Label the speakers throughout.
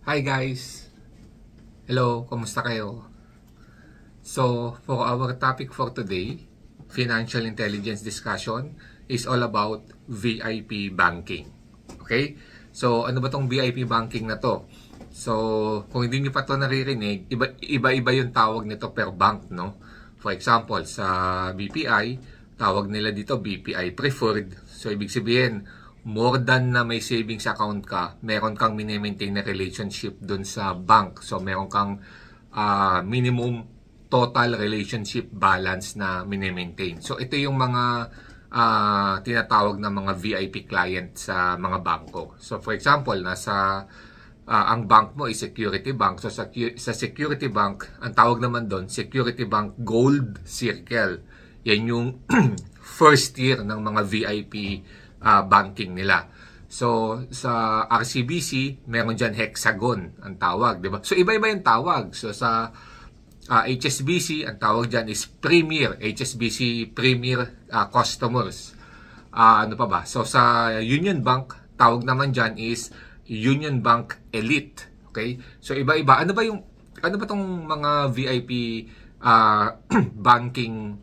Speaker 1: Hi guys! Hello, kumusta kayo? So, for our topic for today, financial intelligence discussion is all about VIP banking. Okay? So, ano ba tong VIP banking na to? So, kung hindi nyo pa to naririnig, iba-iba yung tawag nito per bank, no? For example, sa BPI, tawag nila dito BPI Preferred. So, ibig sabihin, more than na may savings account ka, meron kang mini-maintain na relationship dun sa bank. So, meron kang minimum total relationship balance na mini-maintain. So, ito yung mga tinatawag na mga VIP client sa mga bangko. So, for example, ang bank mo is Security Bank. So, sa Security Bank, ang tawag naman doon, Security Bank Gold Circle. Yan yung first tier ng mga VIP banking nila. So, sa RCBC, meron dyan Hexagon ang tawag, di ba? So, iba-iba yung tawag. So, sa HSBC, ang tawag dyan is Premier, HSBC Premier Customers. Ano pa ba? So, sa Union Bank, tawag naman dyan is Union Bank Elite. Okay? So, iba-iba. Ano ba tong mga VIP banking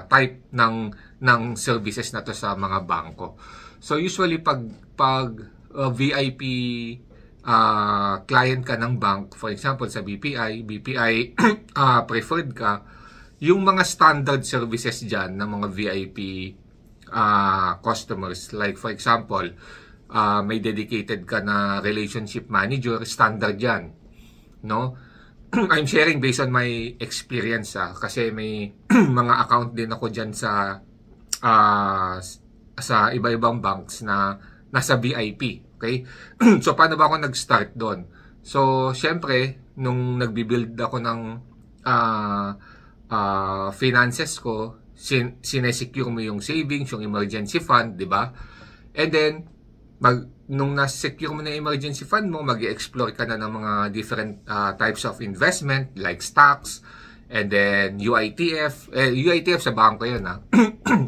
Speaker 1: type ng services na to sa mga bangko? So usually pag VIP client ka ng bank, for example sa BPI preferred ka, yung mga standard services dyan ng mga VIP customers, like for example may dedicated ka na relationship manager, standard yan, no? I'm sharing based on my experience kasi may mga account din ako dyan sa iba-ibang banks na nasa VIP. Okay? So, paano ba ako nag-start doon? So, syempre, nung nagbi-build ako ng finances ko, sinesecure mo yung savings, yung emergency fund, di ba? And then, nung na-secure mo na emergency fund mo, mag-explore ka na ng mga different types of investment like stocks, and then UITF. UITF sa bangko yun, ha?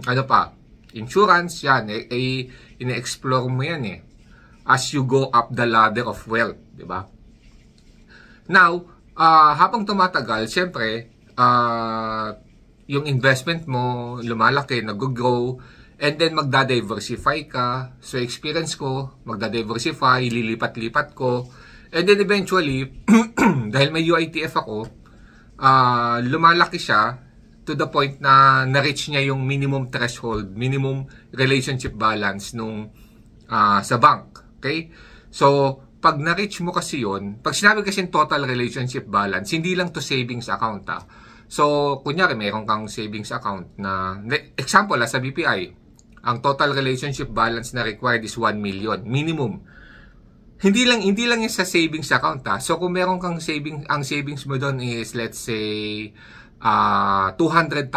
Speaker 1: Ano pa? Insurance, yan. Ine-explore mo yan, as you go up the ladder of wealth, di ba? Now, habang tumatagal, syempre, yung investment mo, lumalaki, nag-grow, and then magda-diversify ka. So experience ko, magda-diversify, lilipat-lipat ko. And then eventually, dahil may UITF ako, lumalaki siya to the point na na-reach niya yung minimum threshold, minimum relationship balance nung sa bank. Okay? So, pag na-reach mo kasi yun, pag sinabi kasi total relationship balance, hindi lang to savings account. So, kunyari, meron kang savings account na, example, sa BPI, ang total relationship balance na required is 1 million minimum. Hindi lang yung sa savings account. So kung meron kang ang savings mo doon is let's say 200,000,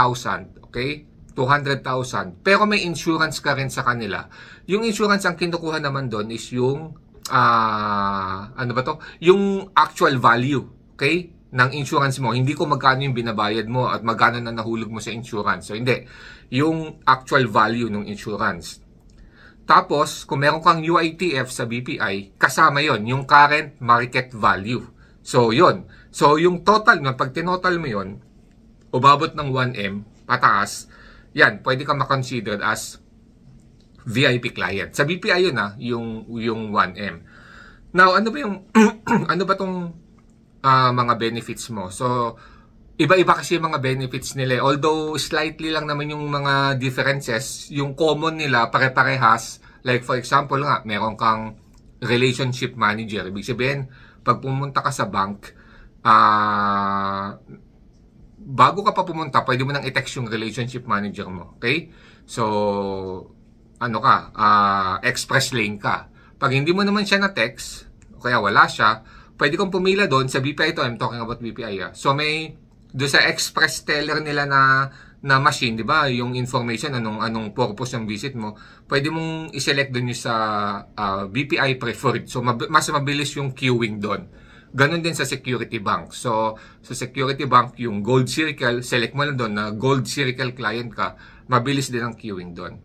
Speaker 1: okay? 200,000. Pero may insurance ka rin sa kanila. Yung insurance ang kinukuha naman doon is yung yung actual value, okay? Ng insurance mo. Hindi ko magkano yung binabayad mo at magkano na nahulog mo sa insurance. So, hindi. Yung actual value ng insurance. Tapos, kung meron kang UITF sa BPI, kasama yon yung current market value. So, yon. So, yung total nun, pag tinotal mo yon, umabot ng 1M, pataas, yan, pwede ka makonsider as VIP client. Sa BPI yun, yung 1M. Now, ano ba yung, ano ba tong mga benefits mo? So, iba-iba kasi yung mga benefits nila. Although, slightly lang naman yung mga differences. Yung common nila, pare-parehas. Like, for example nga, meron kang relationship manager. Ibig sabihin, pag pumunta ka sa bank, bago ka pa pumunta, pwede mo nang i-text yung relationship manager mo. Okay? So, express lane ka. Pag hindi mo naman siya na-text, o kaya wala siya, pwede kong pumila doon sa BPI ito. I'm talking about BPI. So may doon sa express teller nila na machine, di ba? Yung information, anong purpose ng visit mo, pwede mong i-select doon yung sa BPI Preferred. So mas mabilis yung queuing doon. Ganon din sa Security Bank. So sa Security Bank, yung Gold Circle, select mo lang doon na Gold Circle client ka, mabilis din ang queuing doon.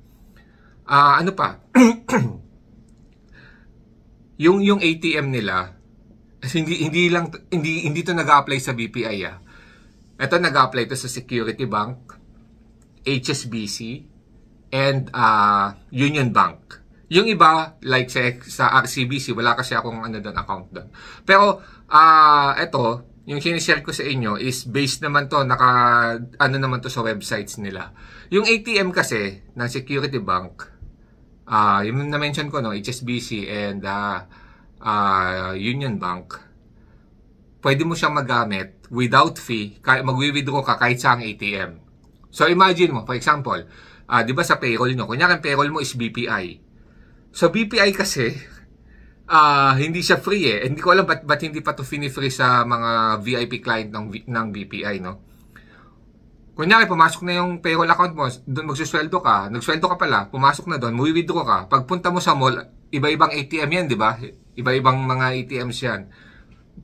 Speaker 1: Ano pa? yung ATM nila, hindi to nag-a-apply sa BPI ah. Ito nag-a-apply to sa Security Bank, HSBC, and Union Bank. Yung iba, like sa RCBC, wala kasi akong account doon. Pero, ito, yung sinishare ko sa inyo is based naman to, naman to sa websites nila. Yung ATM kasi, ng Security Bank, yung na-mention ko, no, HSBC and Union Bank, pwede mo siyang magamit without fee, mag-withdraw ka kahit sa ATM. So, imagine mo, for example, di ba sa payroll nyo, kunyari ang payroll mo is BPI. So, BPI kasi, hindi siya free eh. Hindi ko alam ba't hindi pa to fini-free sa mga VIP client ng BPI, no? Kunyari, pumasok na yung payroll account mo, doon magsusweldo ka, nagsweldo ka pala, pumasok na doon, withdraw ka. Pagpunta mo sa mall, iba-ibang ATM yan, di ba? Iba-ibang mga ATMs yan.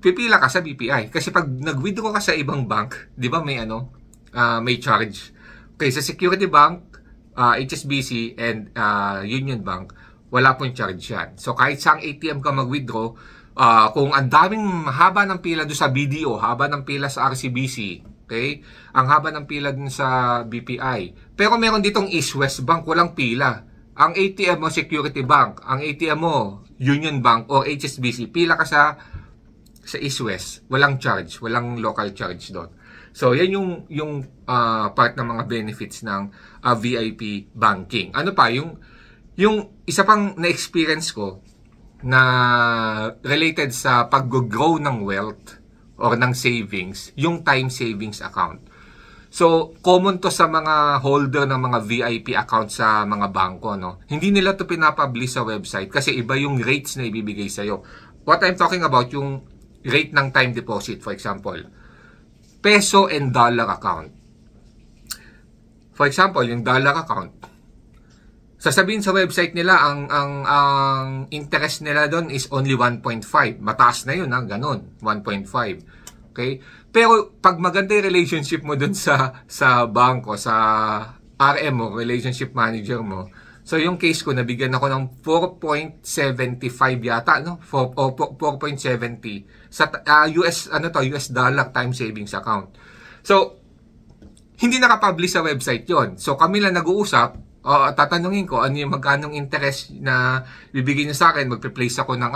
Speaker 1: Pipila ka sa BPI. Kasi pag nag-withdraw ka sa ibang bank, di ba may may charge. Okay, sa Security Bank, HSBC, and Union Bank, wala pong charge yan. So, kahit saang ATM ka mag-withdraw, kung ang daming haba ng pila doon sa BDO, haba ng pila sa RCBC, okay? Ang haba ng pila doon sa BPI. Pero meron ditong East West Bank, walang pila. Ang ATM mo, Security Bank. Ang ATM mo, Union Bank or HSBC, pila ka sa East West. Walang charge, walang local charge doon. So, yan yung part ng mga benefits ng VIP banking. Ano pa, yung isa pang na-experience ko na related sa pag-grow ng wealth or ng savings, yung time savings account. So, common to sa mga holder ng mga VIP account sa mga bangko, no? Hindi nila to pinapublish sa website kasi iba yung rates na ibibigay sa'yo. What I'm talking about, yung rate ng time deposit, for example. Peso and dollar account. For example, yung dollar account, sasabihin sa website nila, ang interest nila doon is only 1.5. Mataas na yun, ganun. 1.5. Okay? Pero, pag maganda yung relationship mo doon sa banko, sa RM mo, relationship manager mo, so yung case ko, nabigyan ako ng 4.75 yata, no? 4.70 sa US dollar time savings account. So, hindi nakapublish sa website yon. So, kami lang nag-uusap, tatanungin ko ano yung magkanong interest na bibigyan niya sa akin, magpe-place ako ng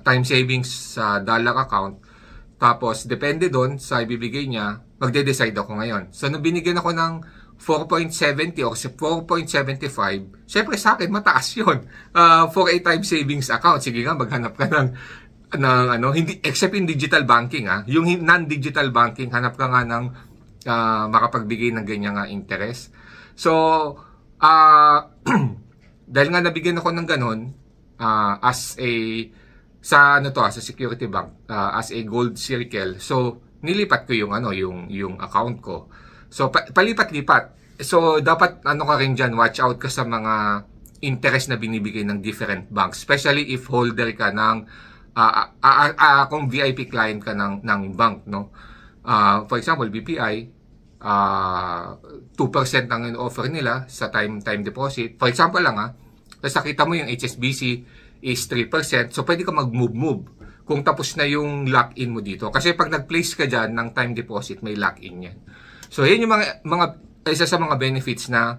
Speaker 1: time savings sa dollar account. Tapos depende doon sa ibibigay niya, magde-decide ako ngayon. So nung binigyan ako ng 4.70 o 4.75, syempre sa akin mataas 'yon. For a time savings account, sige nga maghanap ka ng hindi except in digital banking yung non-digital banking, hanap ka nga ng makapagbigay ng ganyan interest. So, dahil nga nabigyan ako ng ganun, sa Security Bank, as a gold circle, so, nilipat ko yung account ko. So, palipat-lipat. So, dapat, ka rin dyan, watch out ka sa mga interest na binibigay ng different banks. Especially if holder ka ng, kung VIP client ka ng bank, no? For example, BPI, 2% ang offer nila sa time deposit. For example lang tapos nakita mo yung HSBC is 3%, so pwede ka mag-move kung tapos na yung lock-in mo dito. Kasi pag nag-place ka dyan ng time deposit, may lock-in yan. So yan yung isa sa mga benefits na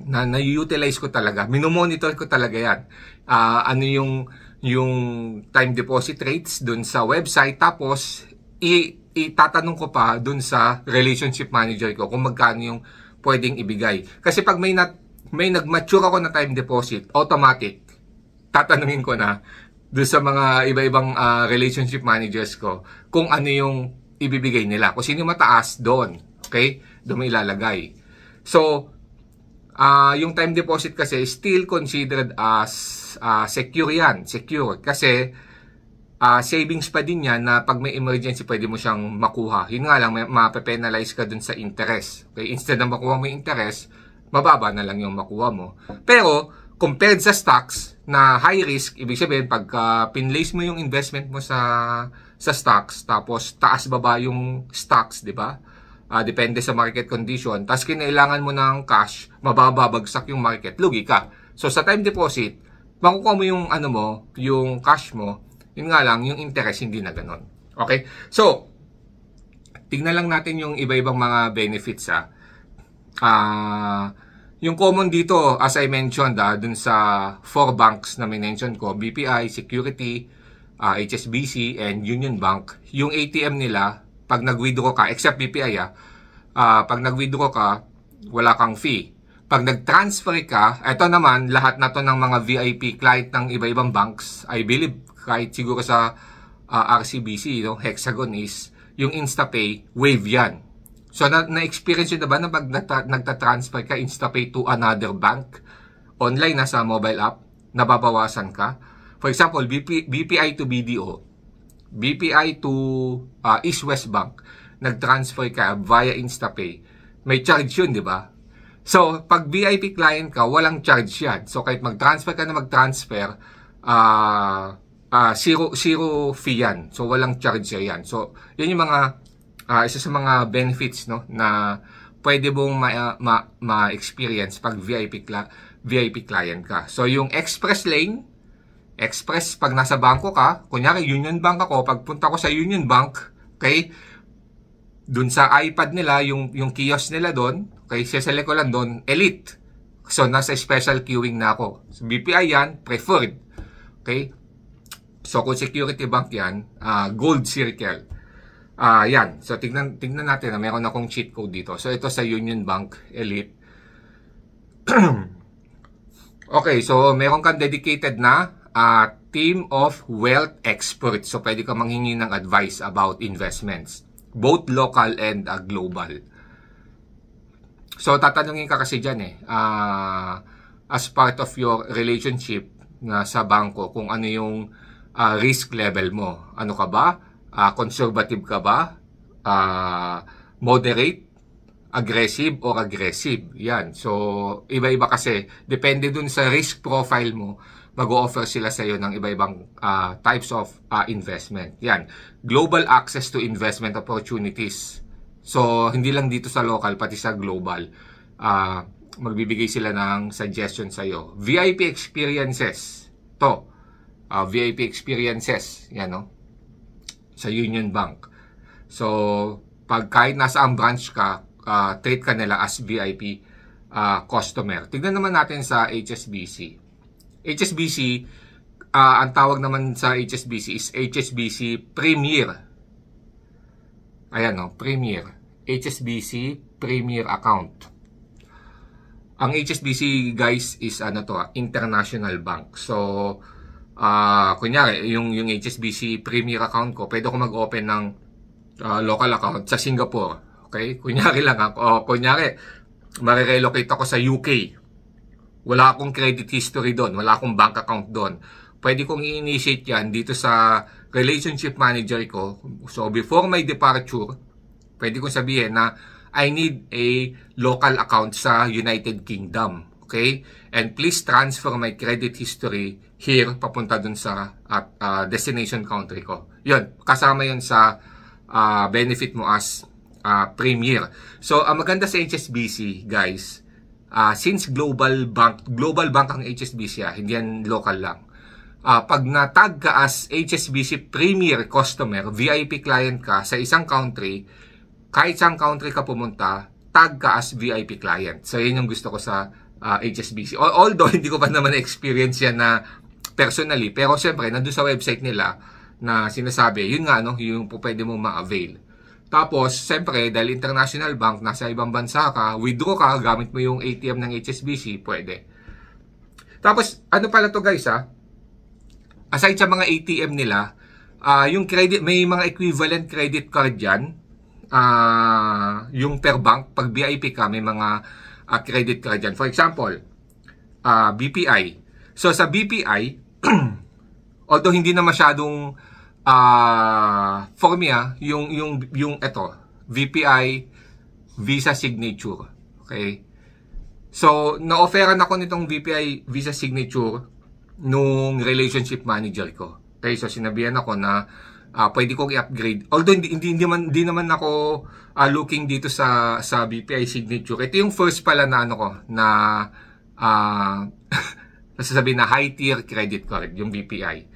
Speaker 1: na-utilize ko talaga. Minomonitor ko talaga yan. Ano yung time deposit rates dun sa website, tapos itatanong ko pa dun sa relationship manager ko kung magkano yung pwedeng ibigay. Kasi pag may nag-mature ako na time deposit, automatic, tatanungin ko na dun sa mga iba-ibang relationship managers ko kung ano yung ibibigay nila. Kung sino mataas, doon. Okay? Doon may ilalagay. So, yung time deposit kasi still considered as secure yan. Secure. Kasi, savings pa din yan na pag may emergency pwede mo siyang makuha. Yun nga lang, mape-penalize ka dun sa interest. Okay? Instead na makuha mo yung interest, mababa na lang yung makuha mo. Pero, compared sa stocks na high risk, ibig sabihin, pagka pinlace mo yung investment mo sa stocks, tapos taas-baba yung stocks, di ba? Depende sa market condition. Tapos kinailangan mo ng cash, mababagsak yung market, lugi ka. So, sa time deposit, makukuha mo yung ano mo, yung cash mo, yun nga lang, yung interest hindi na ganun. Okay? So, tignan lang natin yung iba-ibang mga benefits yung common dito, as I mentioned, dun sa 4 banks na mention ko, BPI, Security, HSBC, and Union Bank, yung ATM nila, pag nag-withdraw ka, except BPI, pag nag-withdraw ka, wala kang fee. Pag nag-transfer ka, ito naman, lahat na to ng mga VIP client ng iba-ibang banks, I believe, kahit siguro sa RCBC, Hexagon is, yung InstaPay, wave yan. So, na-experience yun na ba na pag nagta-transfer ka InstaPay to another bank, online sa mobile app, nababawasan ka? For example, BPI to BDO, BPI to East West Bank, nag-transfer ka via InstaPay, may charge yun, di ba? So, pag VIP client ka, walang charge yan. So, kahit mag-transfer ka na mag-transfer, zero fee yan. So, walang charge yan. So, yun yung mga, isa sa mga benefits, no, na pwede mong ma-experience pag VIP client ka. So, yung Express Lane, pag nasa bangko ka, kunyari Union Bank ako, pagpunta ko sa Union Bank, okay, dun sa iPad nila, yung kiosk nila doon, okay, siselect ko lang doon, Elite. So, nasa special queuing na ako. So, BPI yan, preferred. Okay? So, kung Security Bank yan, Gold Circle. Yan. So, tignan natin na meron akong cheat code dito. So, ito sa Union Bank, Elite. Okay, so, meron kang dedicated na team of wealth experts. So, pwede ka manghingi ng advice about investments. Both local and global. So, tatanungin ka kasi dyan as part of your relationship na sa bangko, kung ano yung risk level mo. Ano ka ba? Conservative ka ba? Moderate? Aggressive or aggressive? Yan. So, iba-iba kasi. Depende dun sa risk profile mo, mag-o-offer sila sa iyo ng iba-ibang types of investment. Yan. Global access to investment opportunities. So, hindi lang dito sa local, pati sa global. Magbibigay sila ng suggestion sa iyo. VIP experiences. VIP experiences. Yan, no? Sa Union Bank. So, pag kahit nasa ang branch ka, treat ka nila as VIP customer. Tignan naman natin sa HSBC. HSBC, ang tawag naman sa HSBC is HSBC Premier. Ayan, no? Premier. HSBC Premier Account. Ang HSBC, guys, is international bank. So, kunyari, yung HSBC Premier account ko, pwede ko mag-open ng local account sa Singapore. Okay? Kunyari lang ako. Kunyari, marirelocate ako sa UK. Wala akong credit history doon. Wala akong bank account doon. Pwede kong i-initiate yan dito sa relationship manager ko. So, before my departure, pwede kong sabihin na I need a local account sa United Kingdom. Okay? And please transfer my credit history here papunta dun sa destination country ko. Yun. Kasama yun sa benefit mo as Premier. So, ang maganda sa HSBC, guys, since global bank ang HSBC, hindi yan local lang. Pag natag ka as HSBC Premier customer, VIP client ka sa isang country, kahit saan country ka pumunta, tag ka as VIP client. So, yun yung gusto ko sa HSBC. Although, hindi ko pa naman na-experience yan na personally. Pero, syempre, nandun sa website nila na sinasabi, yun nga, no, yung pwede mo ma-avail. Tapos, siyempre, dahil international bank, nasa ibang bansa ka, withdraw ka, gamit mo yung ATM ng HSBC, pwede. Tapos, ano pala to, guys, aside sa mga ATM nila, yung credit, may mga equivalent credit card dyan, yung per bank, pag VIP ka, may mga credit card dyan. For example, BPI. So, sa BPI, although hindi na masyadong for me, yung ito, VPI Visa Signature. Okay? So, na-offeran ako nitong VPI Visa Signature nung relationship manager ko. Okay? So, sinabihan ako na pwede kong i-upgrade. Although, hindi naman ako looking dito sa BPI Signature. Ito yung first pala na nasasabi na high tier credit card, yung BPI.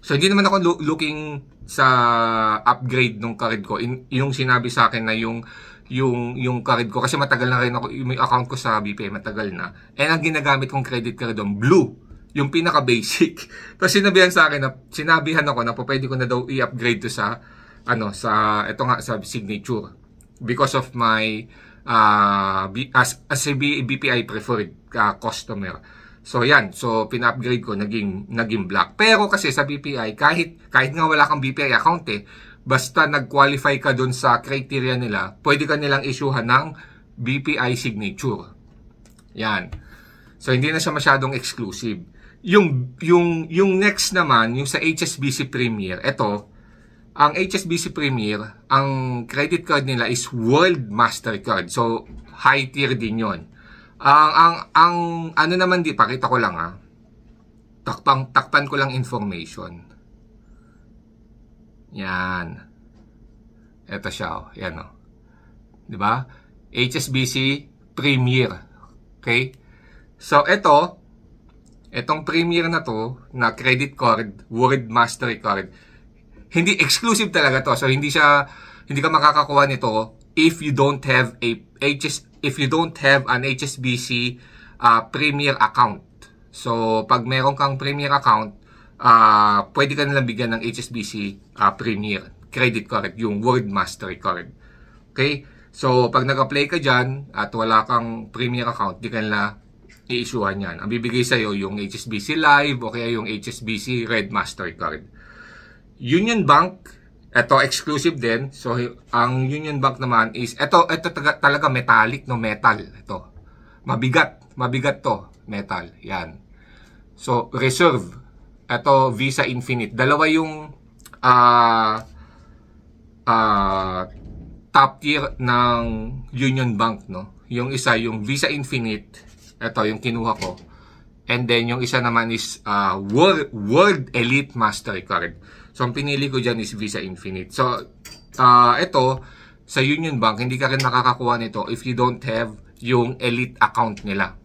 Speaker 1: So, hindi naman ako looking sa upgrade ng card ko. Yung sinabi sa akin na yung card ko, kasi matagal na rin ako, yung account ko sa BPI matagal na. And ang ginagamit kong credit card doon, Blue. Yung pinaka-basic. Tapos sinabihan ako na pwede ko na daw i-upgrade to sa, ito nga, sa Signature. Because of my, as a BPI preferred customer. So, yan. So, pina-upgrade ko, naging black. Pero kasi sa BPI, kahit nga wala kang BPI account basta nag-qualify ka dun sa criteria nila, pwede ka nilang issuehan ng BPI signature. Yan. So, hindi na siya masyadong exclusive. Yung next naman, yung sa HSBC Premier, ito, ang HSBC Premier, ang credit card nila is World Mastercard. So, high tier din yon. Ang ano naman pakita ko lang takpan ko lang information. Yan. Ito siya, yan Di ba? HSBC Premier. Okay? So, etong Premier na to, na credit card, World Mastercard, hindi exclusive talaga to. So, hindi ka makakakuha nito if you don't have an HSBC Premier account. So, pag meron kang Premier account, pwede ka nilang bigyan ng HSBC Premier credit card, yung World Mastercard. Okay? So, pag nag-apply ka dyan at wala kang Premier account, di ka nila i-issuehan yan. Ang bibigay sa'yo yung HSBC Live o kaya yung HSBC Red Mastercard. Union Bank, ito exclusive din. So, ang Union Bank naman is, ito talaga metallic, metal. Ito. Mabigat to. Metal. Yan. So, Reserve. Ito, Visa Infinite. Dalawa yung top tier ng Union Bank, Yung isa, yung Visa Infinite. Ito, yung kinuha ko. And then, yung isa naman is World Elite Mastercard. So, ang pinili ko dyan is Visa Infinite. So, ito, sa Union Bank, hindi ka rin makakakuha nito if you don't have yung Elite account nila.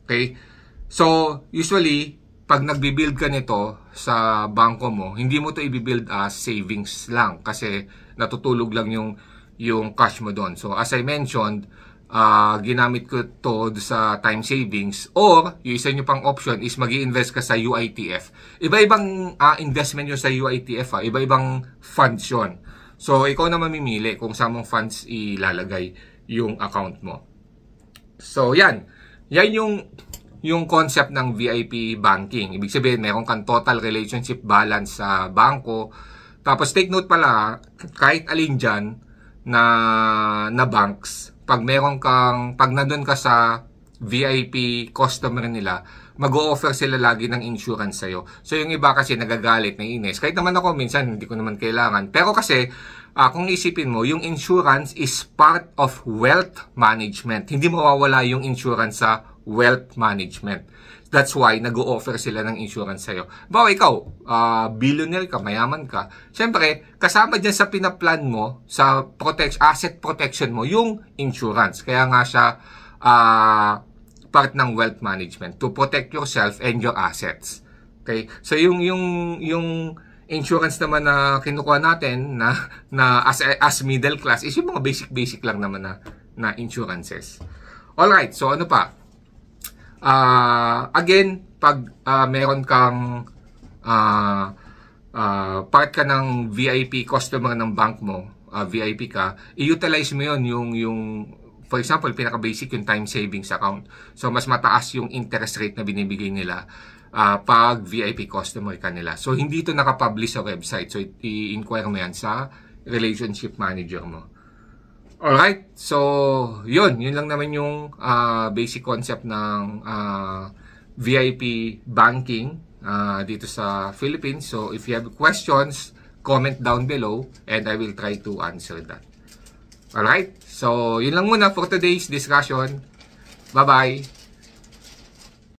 Speaker 1: Okay? So, usually, pag nagbibuild ka nito sa bangko mo, hindi mo to i-build as savings lang kasi natutulog lang yung cash mo doon. So, as I mentioned, ginamit ko to sa time savings, or yung isa nyo pang option is mag-i-invest ka sa UITF. Iba-ibang investment yun sa UITF. Iba-ibang funds yun. So, ikaw na mamimili kung saan mong funds ilalagay yung account mo. So, yan. Yan yung concept ng VIP banking. Ibig sabihin, meron kang total relationship balance sa bangko. Tapos, take note pala, kahit alin dyan na banks, pag nandun ka sa VIP customer nila, mag-o-offer sila lagi ng insurance sa'yo. So, yung iba kasi nagagalit, naiinis. Kahit naman ako, minsan, hindi ko naman kailangan. Pero kasi, kung isipin mo, yung insurance is part of wealth management. Hindi mawawala yung insurance sa wealth management. That's why, nag-o-offer sila ng insurance sa'yo. Bawa ikaw, billionaire ka, mayaman ka. Siyempre, kasama dyan sa pinaplan mo, sa asset protection mo, yung insurance. Kaya nga siya, part ng wealth management to protect yourself and your assets. Okay? So, yung insurance naman na kinukuha natin na as middle class is yung mga basic lang naman na insurances. Alright, so ano pa? Again, pag meron kang part ka ng VIP customer ng bank mo, VIP ka, i-utilize mo yun yung for example, pinaka-basic yung time savings account. So, mas mataas yung interest rate na binibigay nila pag VIP customer ka nila. So, hindi ito nakapublish sa website. So, i-inquire mo yan sa relationship manager mo. Alright, so yun lang naman yung basic concept ng VIP banking dito sa Philippines. So if you have questions, comment down below and I will try to answer that. Alright, so yun lang muna for today's discussion. Bye-bye!